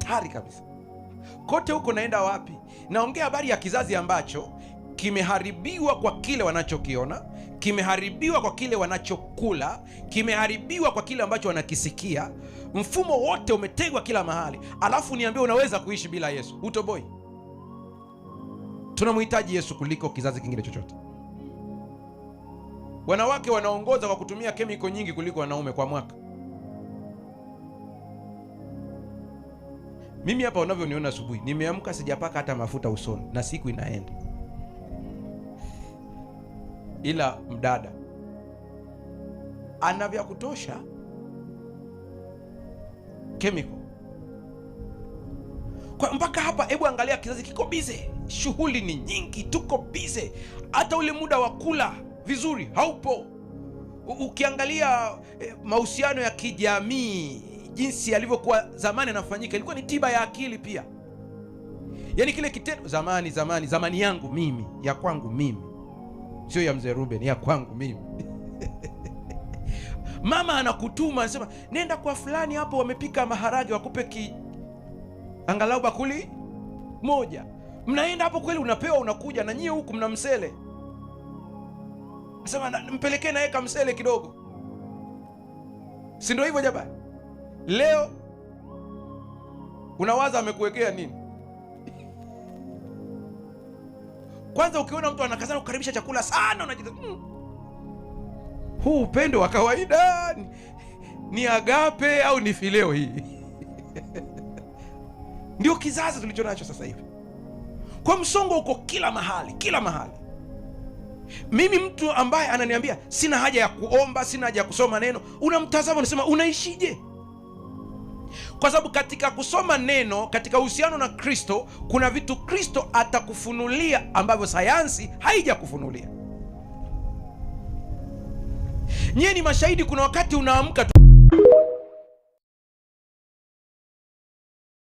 hatari kabisa. Kote huko naenda wapi? Naongea habari ya kizazi ambacho kimeharibiwa kwa kile wanachokiona, kimeharibiwa kwa kile wanachokula, kimeharibiwa kwa kile ambacho wanakisikia. Mfumo wote umetegwa kila mahali, alafu niambie unaweza kuishi bila Yesu? Utoboi. Tunamhitaji Yesu kuliko kizazi kingine chochote. Wanawake wanaongoza kwa kutumia kemiko nyingi kuliko wanaume kwa mwaka. Mimi hapa unavyoniona asubuhi, nimeamka sijapaka hata mafuta usoni na siku inaenda. Ila mdada ana vya kutosha kemiko. Kwa mpaka hapa, hebu angalia kizazi kiko bize. Shughuli ni nyingi, tuko bize. Hata ule muda wa kula vizuri haupo. Ukiangalia mahusiano ya kijamii jinsi yalivyokuwa zamani yanafanyika, ilikuwa ni tiba ya akili pia. Yaani kile kitendo zamani yangu mimi, ya kwangu mimi, sio ya mzee Ruben, ya kwangu mimi. Mama anakutuma anasema nenda kwa fulani hapo, wamepika maharage, wakupe angalau bakuli moja. Mnaenda hapo kweli, unapewa, unakuja na nyie huku mna msele. Anasema mpelekee na eka msele kidogo. Si ndio hivyo jamani? Leo unawaza amekuwekea nini? Kwanza ukiona mtu anakazana kukaribisha chakula sana, unajita huu upendo wa kawaida ni agape au ni fileo hii? Ndio kizazi tulicho nacho sasa hivi. Kwa msongo uko kila mahali, kila mahali. Mimi mtu ambaye ananiambia sina haja ya kuomba, sina haja ya kusoma neno, unamtazama unasema unaishije? Kwa sababu katika kusoma neno, katika uhusiano na Kristo, kuna vitu Kristo atakufunulia ambavyo sayansi haijakufunulia. Nyie ni mashahidi, kuna wakati unaamka tu